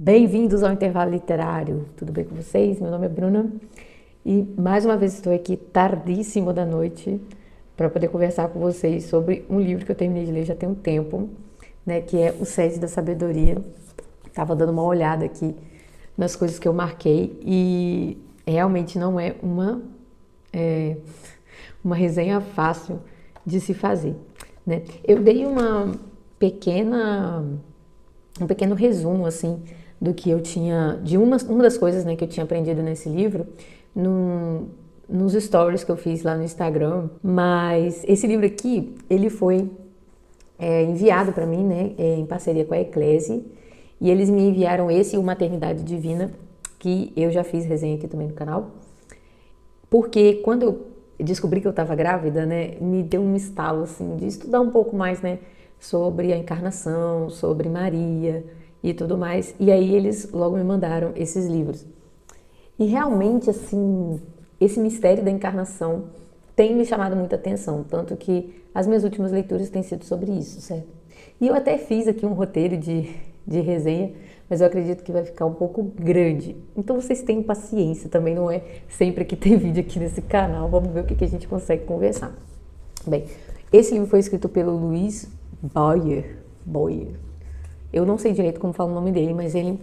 Bem-vindos ao Intervalo Literário, tudo bem com vocês? Meu nome é Bruna e mais uma vez estou aqui tardíssimo da noite para poder conversar com vocês sobre um livro que eu terminei de ler já tem um tempo, né, que é O Sede da Sabedoria. Estava dando uma olhada aqui nas coisas que eu marquei e realmente não é uma resenha fácil de se fazer, né? Eu dei um pequeno resumo, assim, do que eu tinha, de uma das coisas, né, que eu tinha aprendido nesse livro, nos stories que eu fiz lá no Instagram. Mas esse livro aqui, ele foi enviado para mim, né, em parceria com a Eclésia, e eles me enviaram esse e o Maternidade Divina, que eu já fiz resenha aqui também no canal, porque quando eu descobri que eu estava grávida, né, me deu um estalo, assim, de estudar um pouco mais, né, sobre a encarnação, sobre Maria e tudo mais. E aí eles logo me mandaram esses livros. E realmente, assim, esse mistério da encarnação tem me chamado muita atenção, tanto que as minhas últimas leituras têm sido sobre isso, certo? E eu até fiz aqui um roteiro de resenha, mas eu acredito que vai ficar um pouco grande. Então vocês tenham paciência, também não é sempre que tem vídeo aqui nesse canal. Vamos ver o que a gente consegue conversar. Bem, esse livro foi escrito pelo Luiz Boyer. Eu não sei direito como fala o nome dele, mas ele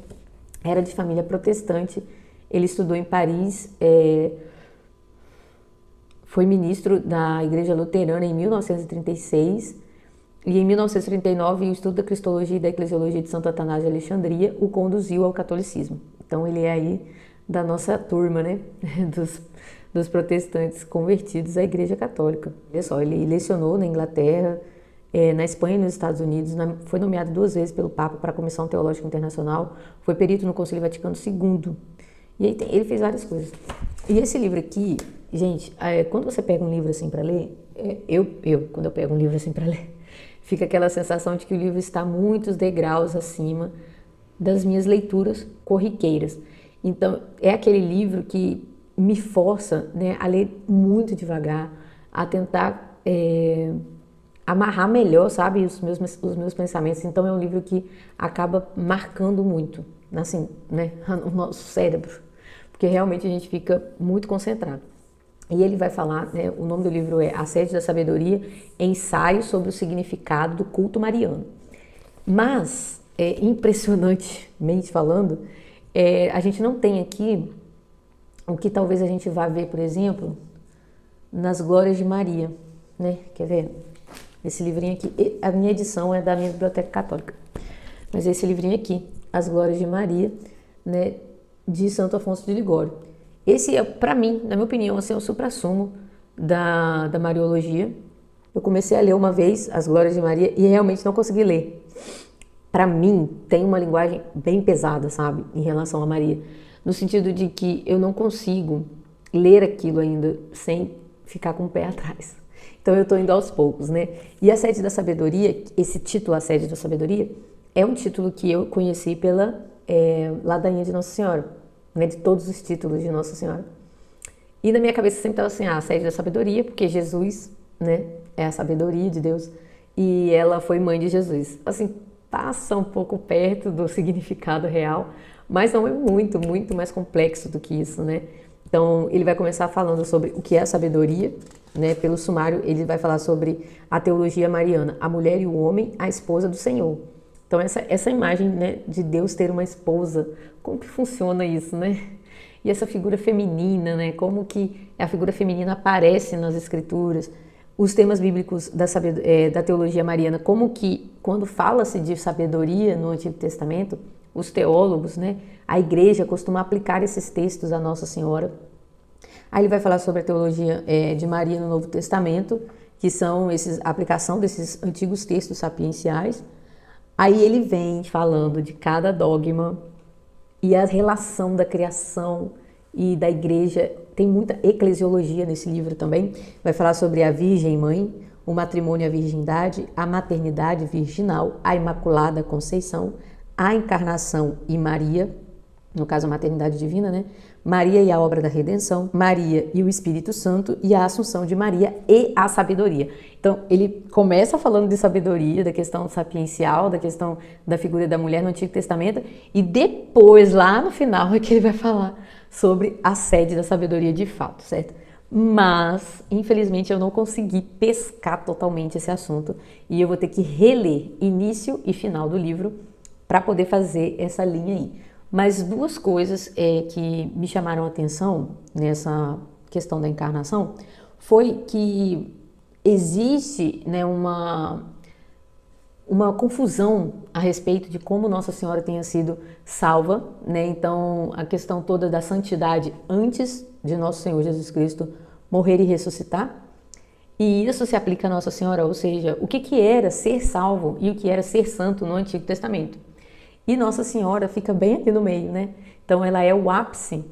era de família protestante. Ele estudou em Paris, foi ministro da Igreja Luterana em 1936 e em 1939 o estudo da Cristologia e da Eclesiologia de Santo Atanásio de Alexandria o conduziu ao catolicismo. Então ele é aí da nossa turma, né, dos protestantes convertidos à Igreja Católica. Olha só, ele lecionou na Inglaterra, na Espanha e nos Estados Unidos, foi nomeado 2 vezes pelo Papa para a Comissão Teológica Internacional, foi perito no Concílio Vaticano II, e aí ele fez várias coisas. E esse livro aqui, gente, quando você pega um livro assim para ler, quando eu pego um livro assim para ler, fica aquela sensação de que o livro está muitos degraus acima das minhas leituras corriqueiras. Então, é aquele livro que me força, né, a ler muito devagar, a tentar amarrar melhor, sabe, os meus pensamentos. Então é um livro que acaba marcando muito, assim, né, o nosso cérebro, porque realmente a gente fica muito concentrado. E ele vai falar, né, o nome do livro é A Sede da Sabedoria, ensaio sobre o significado do culto mariano. Mas, impressionantemente falando, a gente não tem aqui o que talvez a gente vá ver, por exemplo, nas Glórias de Maria, né, quer ver? Esse livrinho aqui, a minha edição é da minha biblioteca católica, mas esse livrinho aqui, As Glórias de Maria, né, de Santo Afonso de Ligório. Esse é, para mim, na minha opinião, assim, é o suprassumo da Mariologia. Eu comecei a ler uma vez As Glórias de Maria e realmente não consegui ler. Para mim, tem uma linguagem bem pesada, sabe, em relação a Maria, no sentido de que eu não consigo ler aquilo ainda sem ficar com o pé atrás. Então eu estou indo aos poucos, né? E A Sede da Sabedoria, esse título, A Sede da Sabedoria, é um título que eu conheci pela ladainha de Nossa Senhora, né? De todos os títulos de Nossa Senhora. E na minha cabeça sempre estava assim, A Sede da Sabedoria, porque Jesus, né, é a sabedoria de Deus, e ela foi mãe de Jesus. Assim, passa um pouco perto do significado real, mas não é muito mais complexo do que isso, né? Então, ele vai começar falando sobre o que é a sabedoria, né? Pelo sumário, ele vai falar sobre a teologia mariana, a mulher e o homem, a esposa do Senhor. Então, essa imagem, né, de Deus ter uma esposa, como que funciona isso, né? E essa figura feminina, né? Como que a figura feminina aparece nas escrituras, os temas bíblicos da teologia mariana, como que, quando fala-se de sabedoria no Antigo Testamento, os teólogos, né, a igreja costuma aplicar esses textos a Nossa Senhora. Aí ele vai falar sobre a teologia de Maria no Novo Testamento, que são a aplicação desses antigos textos sapienciais. Aí ele vem falando de cada dogma e a relação da criação e da igreja. Tem muita eclesiologia nesse livro também. Vai falar sobre a Virgem Mãe, o matrimônio e a virgindade, a maternidade virginal, a Imaculada Conceição, a encarnação e Maria, no caso a maternidade divina, né? Maria e a obra da redenção, Maria e o Espírito Santo e a assunção de Maria e a sabedoria. Então, ele começa falando de sabedoria, da questão sapiencial, da questão da figura da mulher no Antigo Testamento, e depois, lá no final, é que ele vai falar sobre a sede da sabedoria de fato, certo? Mas, infelizmente, eu não consegui pescar totalmente esse assunto e eu vou ter que reler início e final do livro para poder fazer essa linha aí. Mas duas coisas que me chamaram a atenção nessa questão da encarnação foi que existe, né, uma confusão a respeito de como Nossa Senhora tenha sido salva, né? Então, a questão toda da santidade antes de Nosso Senhor Jesus Cristo morrer e ressuscitar. E isso se aplica a Nossa Senhora, ou seja, o que era ser salvo e o que era ser santo no Antigo Testamento. E Nossa Senhora fica bem aqui no meio, né? Então, ela é o ápice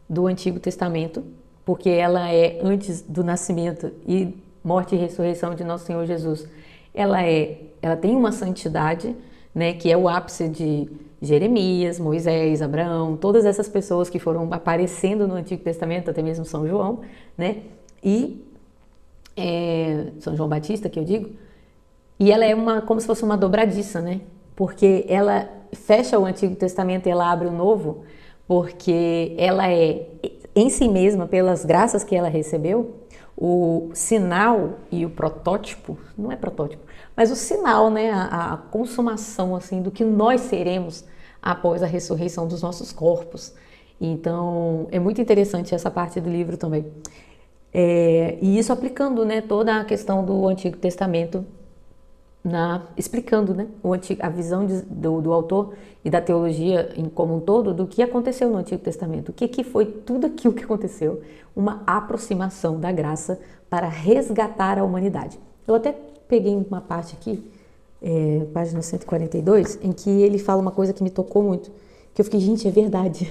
do Antigo Testamento, porque ela é antes do nascimento e morte e ressurreição de Nosso Senhor Jesus. Ela tem uma santidade, né, que é o ápice de Jeremias, Moisés, Abraão, todas essas pessoas que foram aparecendo no Antigo Testamento, até mesmo São João, né? E São João Batista, que eu digo. E ela é como se fosse uma dobradiça, né? Porque ela fecha o Antigo Testamento e ela abre o Novo, porque ela é, em si mesma, pelas graças que ela recebeu, o sinal e o protótipo, não é protótipo, mas o sinal, né, a consumação assim do que nós seremos após a ressurreição dos nossos corpos. Então, é muito interessante essa parte do livro também. E isso aplicando, né, toda a questão do Antigo Testamento, explicando, né, a visão do autor e da teologia como um todo do que aconteceu no Antigo Testamento. O que foi tudo aquilo que aconteceu? Uma aproximação da graça para resgatar a humanidade. Eu até peguei uma parte aqui, página 142, em que ele fala uma coisa que me tocou muito, que eu fiquei, gente, é verdade.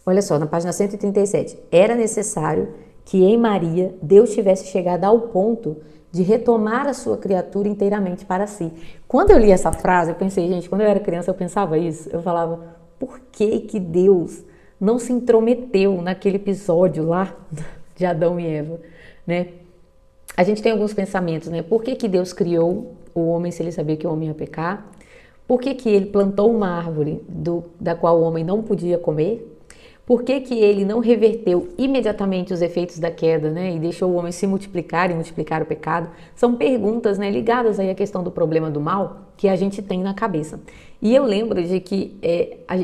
Olha só, na página 137, era necessário que em Maria Deus tivesse chegado ao ponto de retomar a sua criatura inteiramente para si. Quando eu li essa frase, eu pensei, gente, quando eu era criança eu pensava isso, eu falava, por que Deus não se intrometeu naquele episódio lá de Adão e Eva, né? A gente tem alguns pensamentos, né? Por que Deus criou o homem se ele sabia que o homem ia pecar? Por que ele plantou uma árvore da qual o homem não podia comer? Por que ele não reverteu imediatamente os efeitos da queda, né, e deixou o homem se multiplicar e multiplicar o pecado? São perguntas, né, ligadas aí à questão do problema do mal que a gente tem na cabeça. E eu lembro de que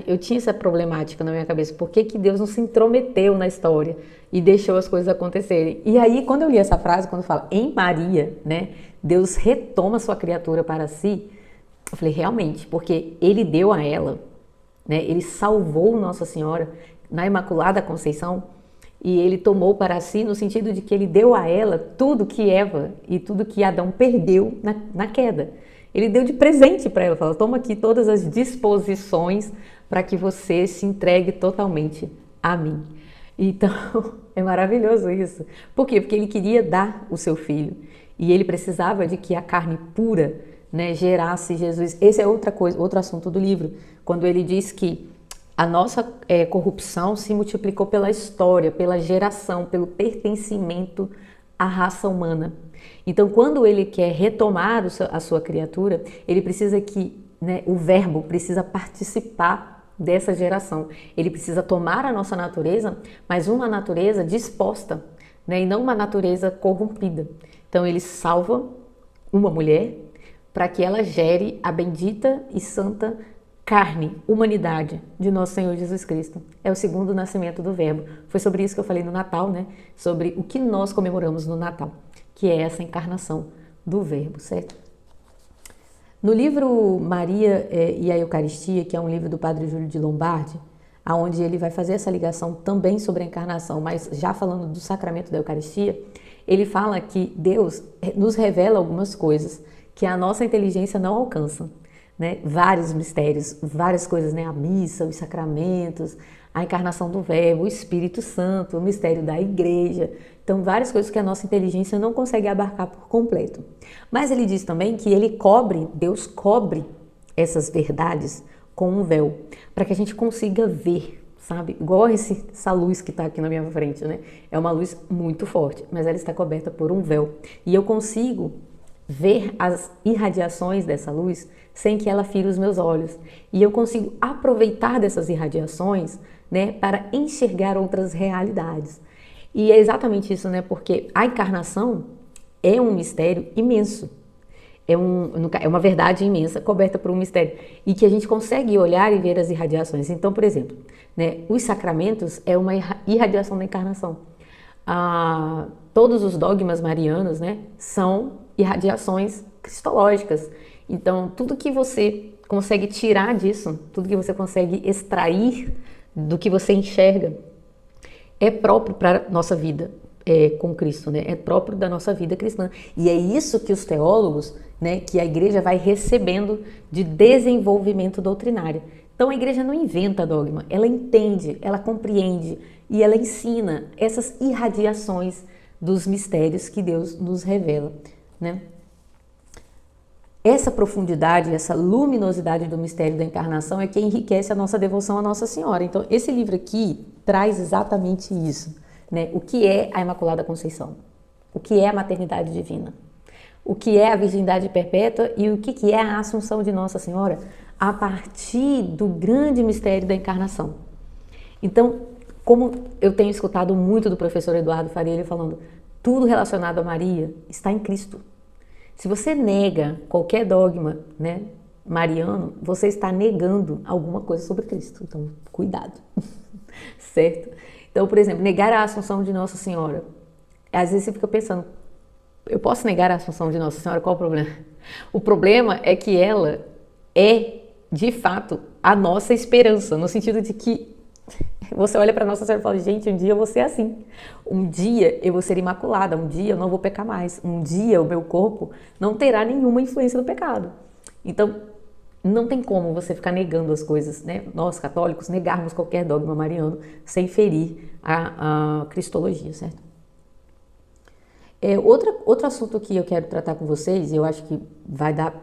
eu tinha essa problemática na minha cabeça. Por que Deus não se intrometeu na história e deixou as coisas acontecerem? E aí, quando eu li essa frase, quando fala em Maria, né, Deus retoma sua criatura para si, eu falei, realmente, porque ele deu a ela, né, ele salvou Nossa Senhora na Imaculada Conceição, e ele tomou para si no sentido de que ele deu a ela tudo que Eva e tudo que Adão perdeu na queda. Ele deu de presente para ela, falou, toma aqui todas as disposições para que você se entregue totalmente a mim. Então, é maravilhoso isso. Por quê? Porque ele queria dar o seu filho, e ele precisava de que a carne pura, né, gerasse Jesus. Esse é outra coisa, outro assunto do livro, quando ele diz que a nossa corrupção se multiplicou pela história, pela geração, pelo pertencimento à raça humana. Então, quando ele quer retomar a sua criatura, ele precisa que, né, o verbo precisa participar dessa geração. Ele precisa tomar a nossa natureza, mas uma natureza disposta, né, e não uma natureza corrompida. Então, ele salva uma mulher para que ela gere a bendita e santa carne, humanidade de nosso Senhor Jesus Cristo. É o segundo nascimento do Verbo. Foi sobre isso que eu falei no Natal, né? Sobre o que nós comemoramos no Natal, que é essa encarnação do Verbo, certo? No livro Maria e a Eucaristia, que é um livro do Padre Júlio de Lombardi, onde ele vai fazer essa ligação também sobre a encarnação, mas já falando do sacramento da Eucaristia, ele fala que Deus nos revela algumas coisas que a nossa inteligência não alcança. Né? Vários mistérios, várias coisas, né? A missa, os sacramentos, a encarnação do Verbo, o Espírito Santo, o mistério da Igreja. Então, várias coisas que a nossa inteligência não consegue abarcar por completo. Mas ele diz também que Deus cobre essas verdades com um véu, para que a gente consiga ver, sabe? Igual essa luz que está aqui na minha frente, né? É uma luz muito forte, mas ela está coberta por um véu. E eu consigo ver as irradiações dessa luz sem que ela fira os meus olhos. E eu consigo aproveitar dessas irradiações, né, para enxergar outras realidades. E é exatamente isso, né? Porque a encarnação é um mistério imenso. É uma verdade imensa, coberta por um mistério. E que a gente consegue olhar e ver as irradiações. Então, por exemplo, né, os sacramentos é uma irradiação da encarnação. Todos os dogmas marianos, né, são irradiações cristológicas. Então, tudo que você consegue tirar disso, tudo que você consegue extrair do que você enxerga, é próprio para a nossa vida com Cristo, né? É próprio da nossa vida cristã. E é isso que os teólogos, né, que a igreja vai recebendo de desenvolvimento doutrinário. Então a igreja não inventa dogma, ela entende, ela compreende e ela ensina essas irradiações dos mistérios que Deus nos revela, né? Essa profundidade, essa luminosidade do mistério da encarnação é que enriquece a nossa devoção à Nossa Senhora. Então, esse livro aqui traz exatamente isso, né? O que é a Imaculada Conceição? O que é a maternidade divina? O que é a virgindade perpétua e o que é a Assunção de Nossa Senhora a partir do grande mistério da encarnação. Então, como eu tenho escutado muito do professor Eduardo Faria, ele falando, tudo relacionado a Maria está em Cristo. Se você nega qualquer dogma, né, mariano, você está negando alguma coisa sobre Cristo. Então, cuidado, certo? Então, por exemplo, negar a Assunção de Nossa Senhora. Às vezes você fica pensando, eu posso negar a Assunção de Nossa Senhora? Qual o problema? O problema é que ela é, de fato, a nossa esperança, no sentido de que você olha para Nossa Senhora e fala, gente, um dia eu vou ser assim. Um dia eu vou ser imaculada, um dia eu não vou pecar mais. Um dia o meu corpo não terá nenhuma influência do pecado. Então, não tem como você ficar negando as coisas, né? Nós, católicos, negarmos qualquer dogma mariano sem ferir a cristologia, certo? Outro assunto que eu quero tratar com vocês, e eu acho que vai dar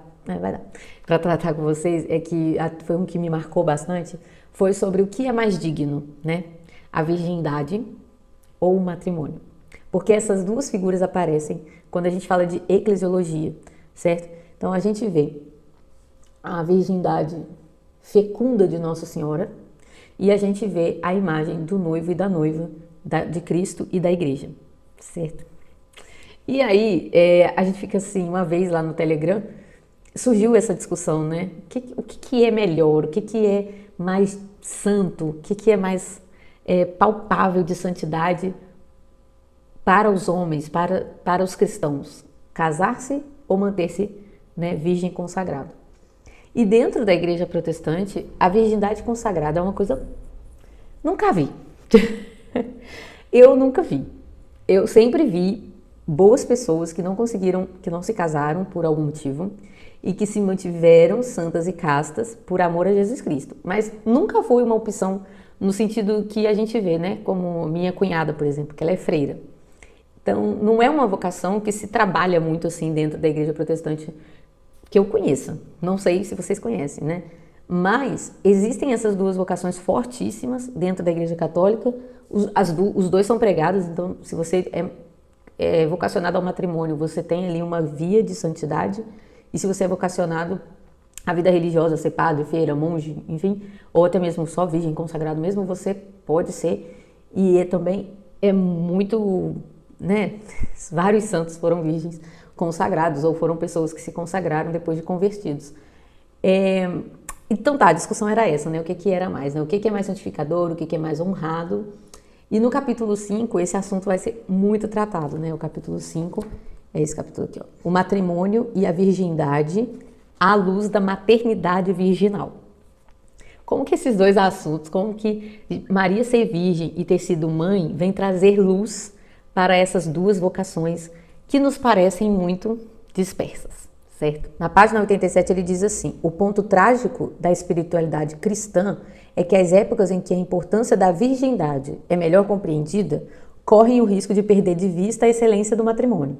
para tratar com vocês, é que foi um que me marcou bastante, foi sobre o que é mais digno, né? A virgindade ou o matrimônio. Porque essas duas figuras aparecem quando a gente fala de eclesiologia, certo? Então a gente vê a virgindade fecunda de Nossa Senhora e a gente vê a imagem do noivo e da noiva, de Cristo e da igreja, certo? E aí a gente fica assim, uma vez lá no Telegram, surgiu essa discussão, né? O que é melhor, o que é mais santo, o que é mais palpável de santidade para os homens, para os cristãos? Casar-se ou manter-se, né, virgem consagrado? E dentro da igreja protestante, a virgindade consagrada é uma coisa... Nunca vi. Eu nunca vi. Eu sempre vi boas pessoas que não conseguiram, que não se casaram por algum motivo e que se mantiveram santas e castas por amor a Jesus Cristo. Mas nunca foi uma opção no sentido que a gente vê, né? Como minha cunhada, por exemplo, que ela é freira. Então, não é uma vocação que se trabalha muito assim dentro da igreja protestante que eu conheça. Não sei se vocês conhecem, né? Mas existem essas duas vocações fortíssimas dentro da igreja católica. Os dois são pregados, então se você é vocacionado ao matrimônio, você tem ali uma via de santidade. E se você é vocacionado à vida religiosa, ser padre, freira, monge, enfim, ou até mesmo só virgem consagrado mesmo, você pode ser. E também é muito, né? Vários santos foram virgens consagrados ou foram pessoas que se consagraram depois de convertidos. Então tá, a discussão era essa, né? O que era mais, né? O que é mais santificador, o que é mais honrado. E no capítulo 5, esse assunto vai ser muito tratado, né? O capítulo 5 é esse capítulo aqui, ó. O matrimônio e a virgindade à luz da maternidade virginal. Como que esses dois assuntos, como que Maria ser virgem e ter sido mãe, vem trazer luz para essas duas vocações que nos parecem muito dispersas, certo? Na página 87 ele diz assim, o ponto trágico da espiritualidade cristã é que as épocas em que a importância da virgindade é melhor compreendida, correm o risco de perder de vista a excelência do matrimônio.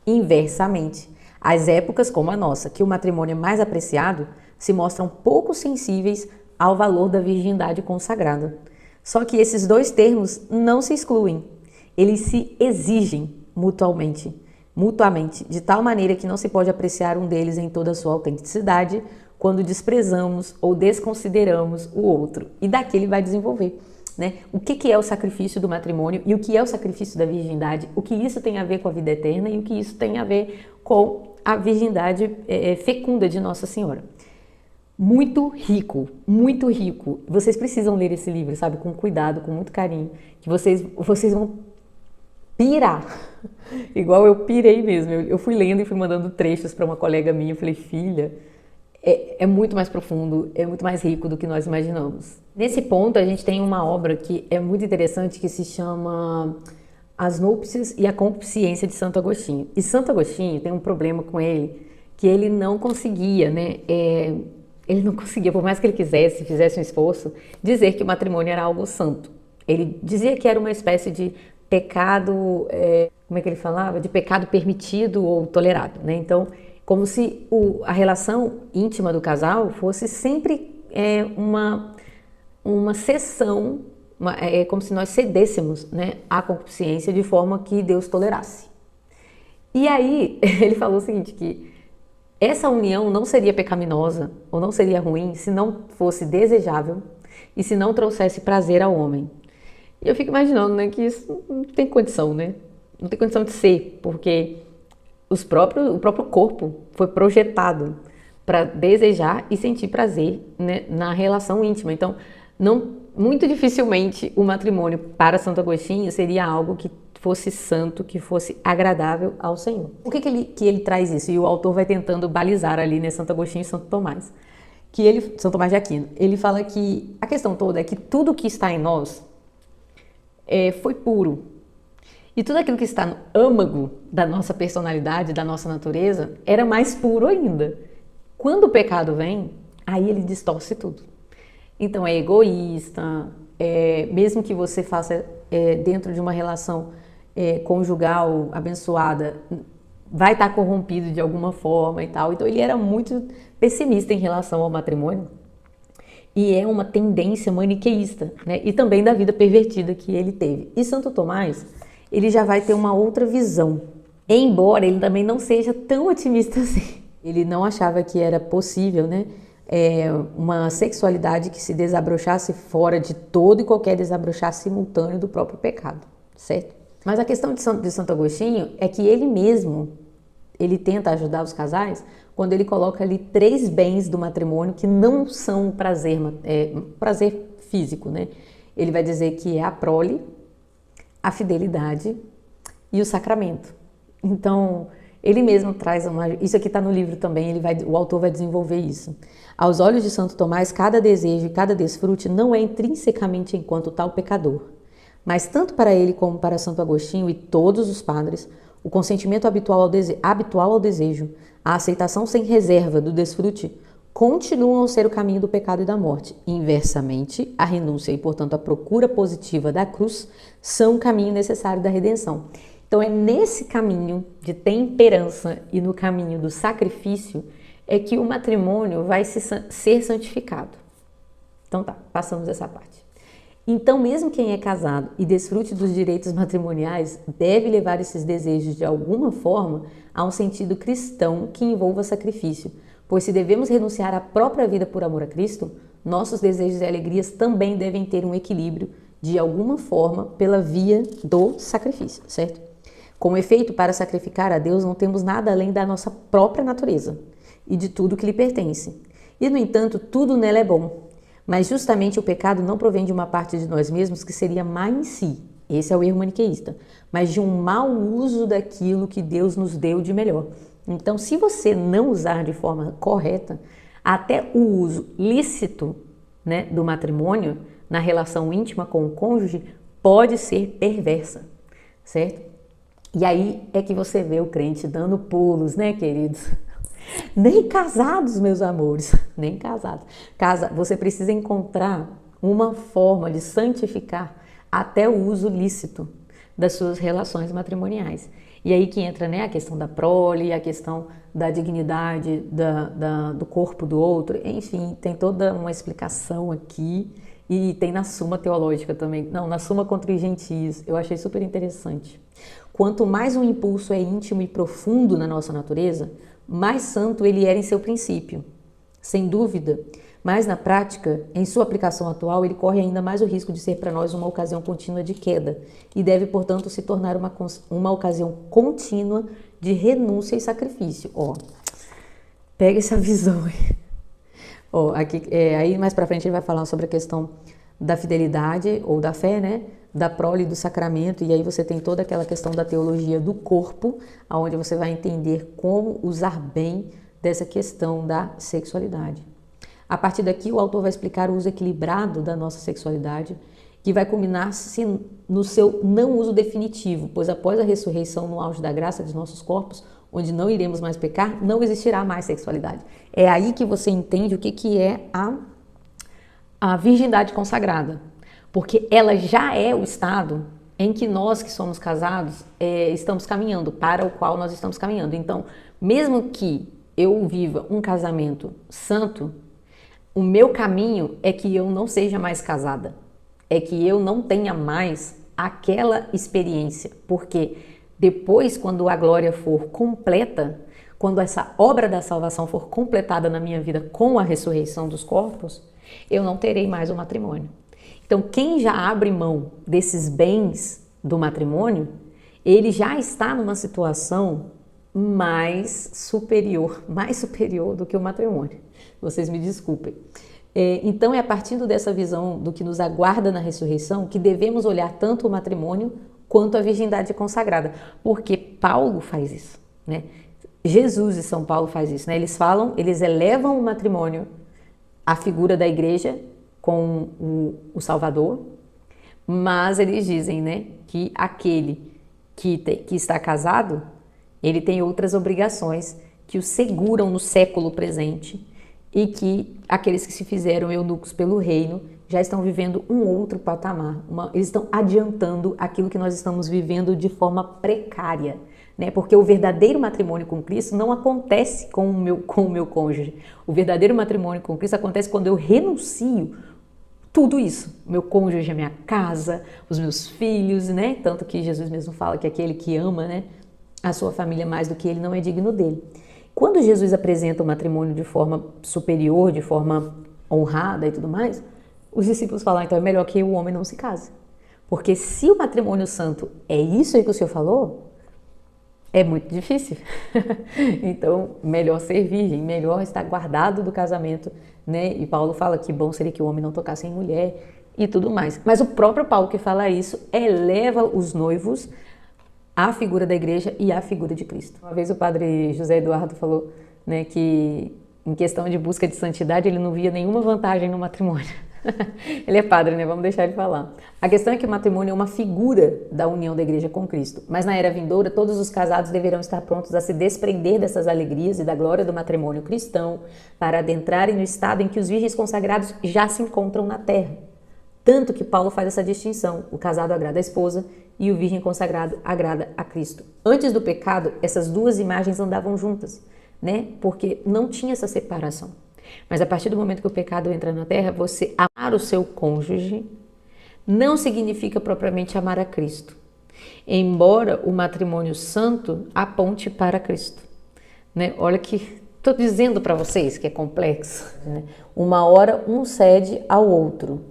Inversamente, as épocas como a nossa, que o matrimônio é mais apreciado, se mostram pouco sensíveis ao valor da virgindade consagrada. Só que esses dois termos não se excluem, eles se exigem mutuamente, de tal maneira que não se pode apreciar um deles em toda a sua autenticidade quando desprezamos ou desconsideramos o outro. E daqui ele vai desenvolver, né? O que é o sacrifício do matrimônio e o que é o sacrifício da virgindade, o que isso tem a ver com a vida eterna e o que isso tem a ver com a virgindade fecunda de Nossa Senhora. Muito rico, muito rico. Vocês precisam ler esse livro, sabe? Com cuidado, com muito carinho, que vocês vão pirar, igual eu pirei mesmo. Eu fui lendo e fui mandando trechos para uma colega minha. Eu falei, filha, é muito mais profundo, é muito mais rico do que nós imaginamos. Nesse ponto, a gente tem uma obra que é muito interessante, que se chama As Núpcias e a Concupiscência de Santo Agostinho. E Santo Agostinho tem um problema com ele, que ele não conseguia, né? Ele não conseguia, por mais que ele quisesse, fizesse um esforço, dizer que o matrimônio era algo santo. Ele dizia que era uma espécie de pecado, como é que ele falava? De pecado permitido ou tolerado, né? Então, como se a relação íntima do casal fosse sempre uma cessão, como se nós cedêssemos, né, à concupiscência de forma que Deus tolerasse. E aí, ele falou o seguinte, que essa união não seria pecaminosa ou não seria ruim se não fosse desejável e se não trouxesse prazer ao homem. E eu fico imaginando, né, que isso não tem condição, né? Não tem condição de ser, porque o próprio corpo foi projetado para desejar e sentir prazer, né, na relação íntima. Então, muito dificilmente o matrimônio para Santo Agostinho seria algo que fosse santo, que fosse agradável ao Senhor. Por que ele traz isso? E o autor vai tentando balizar ali, né, Santo Agostinho e Santo Tomás. São Tomás de Aquino. Ele fala que a questão toda é que tudo que está em nós foi puro. E tudo aquilo que está no âmago da nossa personalidade, da nossa natureza, era mais puro ainda. Quando o pecado vem, aí ele distorce tudo. Então é egoísta, mesmo que você faça dentro de uma relação conjugal abençoada, vai estar corrompido de alguma forma e tal. Então ele era muito pessimista em relação ao matrimônio e é uma tendência maniqueísta, né? E também da vida pervertida que ele teve. E Santo Tomás, ele já vai ter uma outra visão, embora ele também não seja tão otimista assim. Ele não achava que era possível, né, uma sexualidade que se desabrochasse fora de todo e qualquer desabrochar simultâneo do próprio pecado, certo? Mas a questão de Santo Agostinho é que ele tenta ajudar os casais quando ele coloca ali 3 bens do matrimônio que não são prazer físico, né? Ele vai dizer que é a prole, a fidelidade e o sacramento. Então, ele mesmo traz isso aqui está no livro também, o autor vai desenvolver isso. Aos olhos de Santo Tomás, cada desejo e cada desfrute não é intrinsecamente enquanto tal pecador. Mas tanto para ele como para Santo Agostinho e todos os padres, o consentimento habitual ao desejo, a aceitação sem reserva do desfrute, continuam a ser o caminho do pecado e da morte. Inversamente, a renúncia e, portanto, a procura positiva da cruz são o caminho necessário da redenção. Então é nesse caminho de temperança e no caminho do sacrifício é que o matrimônio vai ser santificado. Então tá, passamos essa parte. Então, mesmo quem é casado e desfrute dos direitos matrimoniais deve levar esses desejos de alguma forma a um sentido cristão que envolva sacrifício, pois se devemos renunciar à própria vida por amor a Cristo, nossos desejos e alegrias também devem ter um equilíbrio de alguma forma pela via do sacrifício, certo? Com efeito, para sacrificar a Deus não temos nada além da nossa própria natureza e de tudo que lhe pertence. E, no entanto, tudo nela é bom. Mas justamente o pecado não provém de uma parte de nós mesmos que seria má em si, esse é o erro maniqueísta, mas de um mau uso daquilo que Deus nos deu de melhor. Então, se você não usar de forma correta, até o uso lícito, né, do matrimônio na relação íntima com o cônjuge pode ser perversa, certo? E aí é que você vê o crente dando pulos, né, queridos? Nem casados, meus amores, nem casados. Você precisa encontrar uma forma de santificar até o uso lícito das suas relações matrimoniais. E aí que entra, né, a questão da prole, a questão da dignidade do corpo do outro, enfim, tem toda uma explicação aqui E tem na Suma Teológica também. Não, na Suma contra os Gentios. Eu achei super interessante. Quanto mais um impulso é íntimo e profundo na nossa natureza, mais santo ele era em seu princípio. Sem dúvida, mas na prática, em sua aplicação atual, ele corre ainda mais o risco de ser para nós uma ocasião contínua de queda e deve, portanto, se tornar uma ocasião contínua de renúncia e sacrifício. Pega essa visão aí. Aqui, aí mais para frente ele vai falar sobre a questão da fidelidade ou da fé, né? Da prole do sacramento, e aí você tem toda aquela questão da teologia do corpo, onde você vai entender como usar bem dessa questão da sexualidade. A partir daqui, o autor vai explicar o uso equilibrado da nossa sexualidade, que vai culminar-se no seu não uso definitivo, pois após a ressurreição no auge da graça de nossos corpos, onde não iremos mais pecar, não existirá mais sexualidade. É aí que você entende o que é a virgindade consagrada. Porque ela já é o estado em que nós que somos casados estamos caminhando, para o qual nós estamos caminhando. Então, mesmo que eu viva um casamento santo, o meu caminho é que eu não seja mais casada, é que eu não tenha mais aquela experiência, porque depois, quando a glória for completa, quando essa obra da salvação for completada na minha vida com a ressurreição dos corpos, eu não terei mais o matrimônio. Então, quem já abre mão desses bens do matrimônio, ele já está numa situação mais superior do que o matrimônio. Vocês me desculpem. Então, é a partir dessa visão do que nos aguarda na ressurreição que devemos olhar tanto o matrimônio quanto a virgindade consagrada, porque Paulo faz isso, né? Jesus e São Paulo faz isso, né? Eles elevam o matrimônio à figura da igreja com o Salvador, mas eles dizem, né, que aquele que está casado, ele tem outras obrigações que o seguram no século presente e que aqueles que se fizeram eunucos pelo reino já estão vivendo um outro patamar, eles estão adiantando aquilo que nós estamos vivendo de forma precária, né? Porque o verdadeiro matrimônio com Cristo não acontece com o meu cônjuge. O verdadeiro matrimônio com Cristo acontece quando eu renuncio tudo isso, meu cônjuge, a minha casa, os meus filhos, né? Tanto que Jesus mesmo fala que aquele que ama, né, a sua família mais do que ele não é digno dele. Quando Jesus apresenta o matrimônio de forma superior, de forma honrada e tudo mais, os discípulos falam, então é melhor que o homem não se case. Porque se o matrimônio santo é isso aí que o Senhor falou, é muito difícil. Então, melhor ser virgem, melhor estar guardado do casamento, né? E Paulo fala que bom seria que o homem não tocasse em mulher e tudo mais. Mas o próprio Paulo que fala isso eleva os noivos à figura da igreja e à figura de Cristo. Uma vez o padre José Eduardo falou, né, que em questão de busca de santidade ele não via nenhuma vantagem no matrimônio. Ele é padre, né? Vamos deixar ele falar. A questão é que o matrimônio é uma figura da união da igreja com Cristo. Mas na era vindoura, todos os casados deverão estar prontos a se desprender dessas alegrias e da glória do matrimônio cristão para adentrarem no estado em que os virgens consagrados já se encontram na terra. Tanto que Paulo faz essa distinção. O casado agrada a esposa e o virgem consagrado agrada a Cristo. Antes do pecado, essas duas imagens andavam juntas, né? Porque não tinha essa separação. Mas a partir do momento que o pecado entra na terra, você amar o seu cônjuge não significa propriamente amar a Cristo. Embora o matrimônio santo aponte para Cristo, né? Olha que estou dizendo para vocês que é complexo, né? Uma hora um cede ao outro.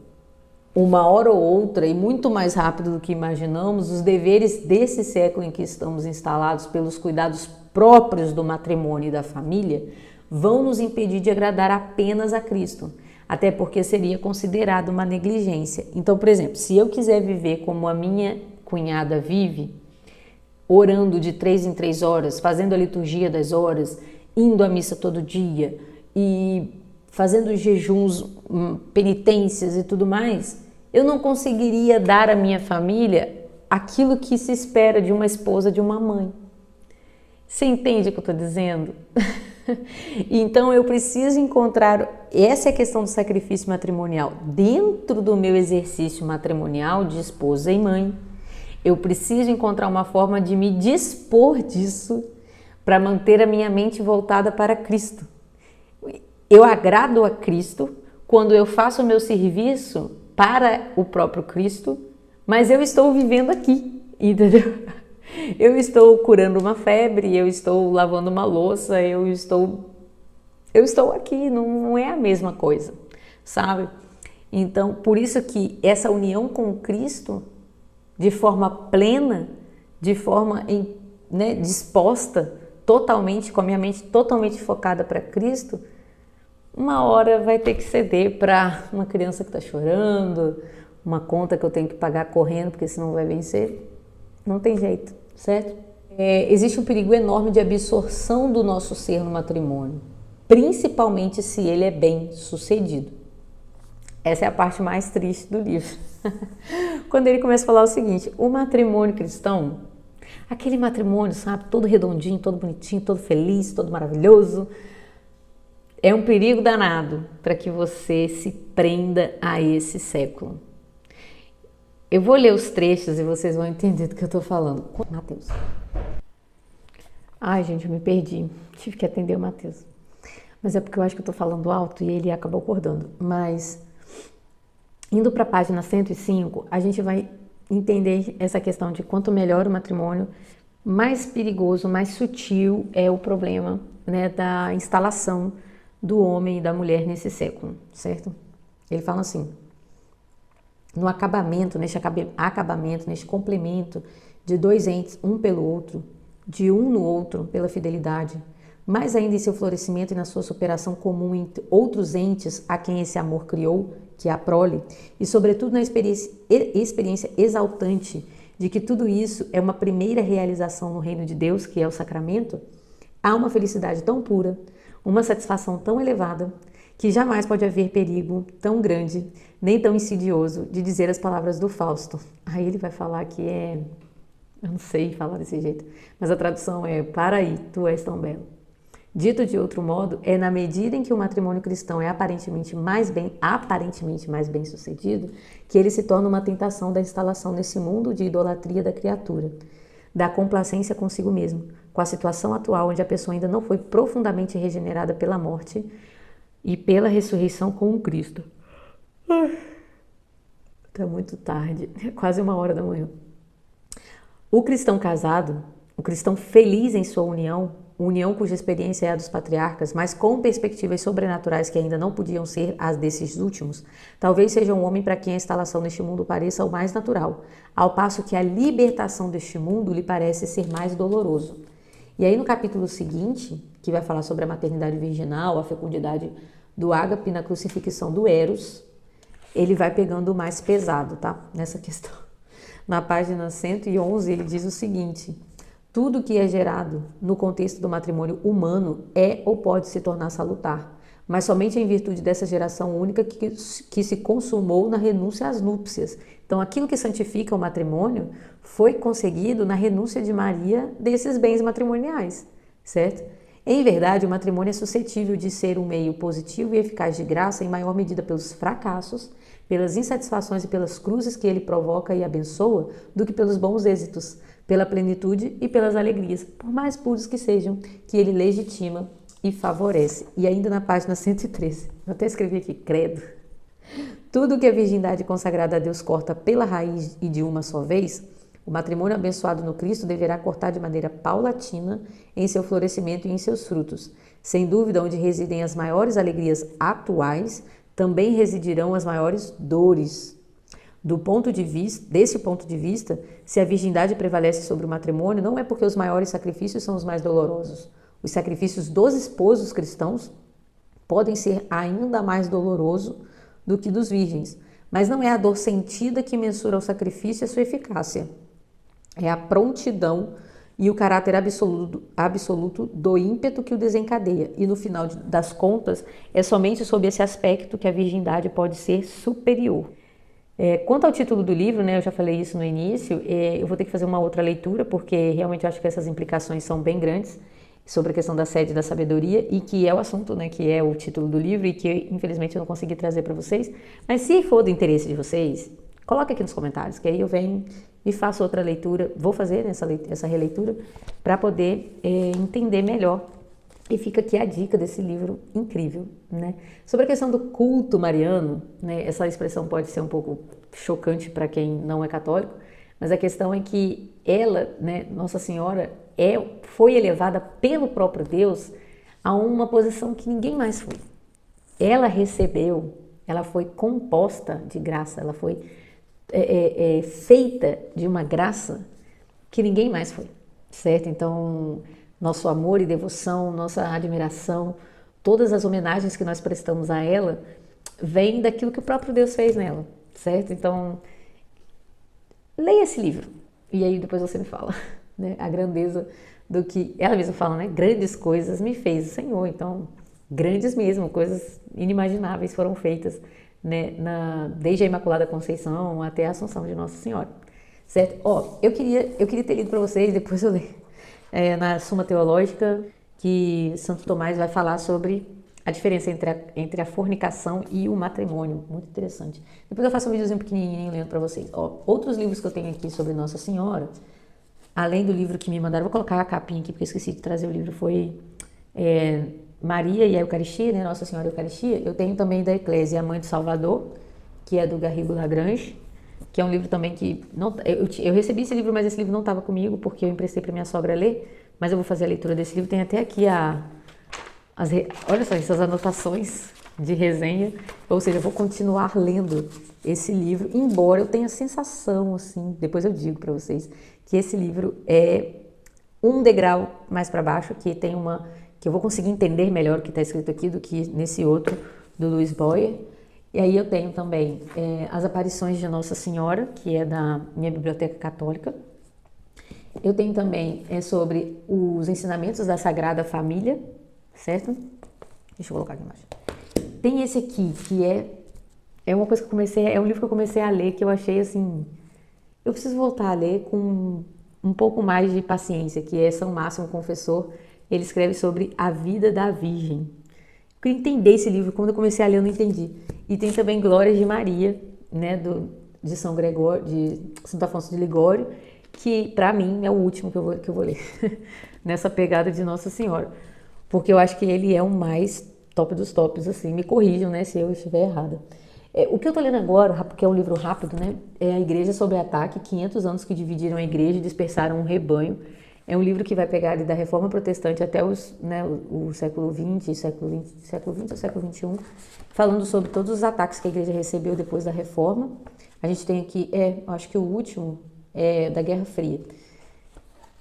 Uma hora ou outra, e muito mais rápido do que imaginamos, os deveres desse século em que estamos instalados pelos cuidados próprios do matrimônio e da família vão nos impedir de agradar apenas a Cristo, até porque seria considerado uma negligência. Então, por exemplo, se eu quiser viver como a minha cunhada vive, orando de 3 em 3 horas, fazendo a liturgia das horas, indo à missa todo dia e fazendo jejuns, penitências e tudo mais, eu não conseguiria dar à minha família aquilo que se espera de uma esposa, de uma mãe. Você entende o que eu estou dizendo? Então eu preciso encontrar, essa é a questão do sacrifício matrimonial, dentro do meu exercício matrimonial de esposa e mãe. Eu preciso encontrar uma forma de me dispor disso para manter a minha mente voltada para Cristo. Eu agrado a Cristo quando eu faço o meu serviço para o próprio Cristo, mas eu estou vivendo aqui, entendeu? Eu estou curando uma febre, eu estou lavando uma louça, eu estou aqui, não é a mesma coisa, sabe? Então, por isso que essa união com Cristo, de forma plena, de forma disposta, totalmente, com a minha mente totalmente focada para Cristo, uma hora vai ter que ceder para uma criança que está chorando, uma conta que eu tenho que pagar correndo, porque senão vai vencer. Não tem jeito, certo? Existe um perigo enorme de absorção do nosso ser no matrimônio, principalmente se ele é bem sucedido. Essa é a parte mais triste do livro. Quando ele começa a falar o seguinte: o matrimônio cristão, aquele matrimônio, sabe, todo redondinho, todo bonitinho, todo feliz, todo maravilhoso, é um perigo danado para que você se prenda a esse século. Eu vou ler os trechos e vocês vão entender do que eu estou falando. Mateus. Ai, gente, eu me perdi. Tive que atender o Mateus. Mas é porque eu acho que eu estou falando alto e ele acabou acordando. Mas, indo para a página 105, a gente vai entender essa questão de quanto melhor o matrimônio, mais perigoso, mais sutil é o problema, né, da instalação do homem e da mulher nesse século, certo? Ele fala assim: no acabamento, neste complemento de dois entes, um pelo outro, de um no outro pela fidelidade, mais ainda em seu florescimento e na sua superação comum entre outros entes a quem esse amor criou, que é a prole, e sobretudo na experiência exaltante de que tudo isso é uma primeira realização no reino de Deus, que é o sacramento, há uma felicidade tão pura, uma satisfação tão elevada, que jamais pode haver perigo tão grande, nem tão insidioso, de dizer as palavras do Fausto. Aí ele vai falar que eu não sei falar desse jeito, mas a tradução é: para aí, tu és tão belo. Dito de outro modo, é na medida em que o matrimônio cristão é aparentemente mais bem sucedido, que ele se torna uma tentação da instalação nesse mundo de idolatria da criatura, da complacência consigo mesmo, com a situação atual onde a pessoa ainda não foi profundamente regenerada pela morte e pela ressurreição com o Cristo. Está muito tarde, é quase 1h da manhã. O cristão casado, o cristão feliz em sua união cuja experiência é a dos patriarcas, mas com perspectivas sobrenaturais que ainda não podiam ser as desses últimos, talvez seja um homem para quem a instalação neste mundo pareça o mais natural, ao passo que a libertação deste mundo lhe parece ser mais doloroso. E aí no capítulo seguinte, que vai falar sobre a maternidade virginal, a fecundidade do ágape na crucifixão do Eros, ele vai pegando o mais pesado, tá? Nessa questão. Na página 111, ele diz o seguinte: tudo que é gerado no contexto do matrimônio humano é ou pode se tornar salutar, mas somente em virtude dessa geração única que se consumou na renúncia às núpcias. Então, aquilo que santifica o matrimônio foi conseguido na renúncia de Maria desses bens matrimoniais, certo? Em verdade, o matrimônio é suscetível de ser um meio positivo e eficaz de graça em maior medida pelos fracassos, pelas insatisfações e pelas cruzes que ele provoca e abençoa, do que pelos bons êxitos, pela plenitude e pelas alegrias, por mais puros que sejam, que ele legitima e favorece. E ainda na página 113, eu até escrevi aqui: credo. Tudo que a virgindade consagrada a Deus corta pela raiz e de uma só vez, o matrimônio abençoado no Cristo deverá cortar de maneira paulatina em seu florescimento e em seus frutos. Sem dúvida, onde residem as maiores alegrias atuais, também residirão as maiores dores. Desse ponto de vista, se a virgindade prevalece sobre o matrimônio, não é porque os maiores sacrifícios são os mais dolorosos. Os sacrifícios dos esposos cristãos podem ser ainda mais dolorosos do que dos virgens, mas não é a dor sentida que mensura o sacrifício e a sua eficácia. É a prontidão e o caráter absoluto do ímpeto que o desencadeia. E no final das contas, é somente sob esse aspecto que a virgindade pode ser superior. Quanto ao título do livro, né, eu já falei isso no início, eu vou ter que fazer uma outra leitura, porque realmente eu acho que essas implicações são bem grandes sobre a questão da sede da sabedoria, e que é o assunto, né, que é o título do livro, e que infelizmente eu não consegui trazer para vocês. Mas se for do interesse de vocês, coloque aqui nos comentários, que aí eu venho e faço outra leitura, vou fazer essa releitura para poder entender melhor E fica aqui a dica desse livro incrível, né? Sobre a questão do culto mariano, né? Essa expressão pode ser um pouco chocante para quem não é católico, mas a questão é que ela, né, Nossa Senhora, foi elevada pelo próprio Deus a uma posição que ninguém mais foi. Ela recebeu, ela foi composta de graça, ela foi feita de uma graça que ninguém mais foi, certo? Então, nosso amor e devoção, nossa admiração, todas as homenagens que nós prestamos a ela, vêm daquilo que o próprio Deus fez nela, certo? Então, leia esse livro e aí depois você me fala, né? A grandeza do que ela mesma fala, né? Grandes coisas me fez o Senhor. Então, grandes mesmo, coisas inimagináveis foram feitas, né? Desde a Imaculada Conceição até a Assunção de Nossa Senhora, certo? Ó, eu queria ter lido para vocês, depois eu leio, na Suma Teológica, que Santo Tomás vai falar sobre a diferença entre a fornicação e o matrimônio. Muito interessante. Depois eu faço um videozinho pequenininho lendo para vocês. Ó, outros livros que eu tenho aqui sobre Nossa Senhora, além do livro que me mandaram, vou colocar a capinha aqui porque eu esqueci de trazer o livro, foi Maria e a Eucaristia, né? Nossa Senhora e a Eucaristia. Eu tenho também da Eclésia, a Mãe do Salvador, que é do Garrigou Lagrange, que é um livro também que... eu recebi esse livro, mas esse livro não estava comigo, porque eu emprestei para minha sogra ler, mas eu vou fazer a leitura desse livro. Tem até aqui olha só, essas anotações de resenha, ou seja, eu vou continuar lendo esse livro, embora eu tenha a sensação, assim, depois eu digo para vocês, que esse livro é um degrau mais para baixo, que eu vou conseguir entender melhor o que está escrito aqui do que nesse outro, do Louis Boyer. E aí eu tenho também As Aparições de Nossa Senhora, que é da minha biblioteca católica. Eu tenho também sobre os ensinamentos da Sagrada Família, certo? Deixa eu colocar aqui embaixo. Tem esse aqui, que é uma coisa que eu comecei, é um livro que eu comecei a ler, que eu achei assim, eu preciso voltar a ler com um pouco mais de paciência, que é São Máximo Confessor. Ele escreve sobre a vida da Virgem. Eu queria entender esse livro, quando eu comecei a ler eu não entendi. E tem também Glórias de Maria, né, de São Gregório, de Santo Afonso de Ligório, que para mim é o último que eu vou ler, nessa pegada de Nossa Senhora. Porque eu acho que ele é o mais top dos tops, assim, me corrijam, né, se eu estiver errada. O que eu tô lendo agora, porque é um livro rápido, né, é A Igreja sob Ataque, 500 anos que dividiram a igreja e dispersaram um rebanho. É um livro que vai pegar ali da Reforma Protestante até o século XX, século XX ou século XXI, falando sobre todos os ataques que a igreja recebeu depois da Reforma. A gente tem aqui, acho que o último é da Guerra Fria.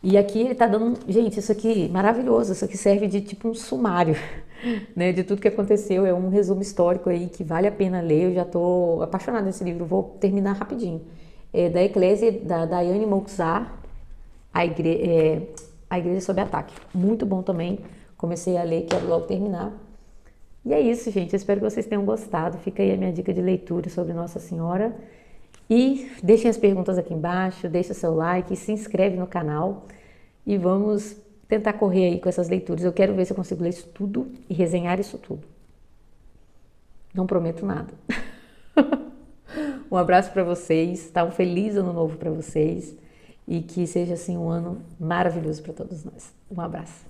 E aqui ele tá dando, gente, isso aqui maravilhoso, isso aqui serve de tipo um sumário, né, de tudo que aconteceu, é um resumo histórico aí que vale a pena ler. Eu já tô apaixonada nesse livro, vou terminar rapidinho. É da Eclésia, da Diane Mouxard, a Igreja sob Ataque. Muito bom também, comecei a ler, quero logo terminar. E é isso, gente, eu espero que vocês tenham gostado. Fica aí a minha dica de leitura sobre Nossa Senhora. E deixem as perguntas aqui embaixo, deixa o seu like, se inscreve no canal e vamos tentar correr aí com essas leituras. Eu quero ver se eu consigo ler isso tudo e resenhar isso tudo. Não prometo nada. Um abraço para vocês, tá? Um feliz ano novo para vocês e que seja assim um ano maravilhoso para todos nós. Um abraço.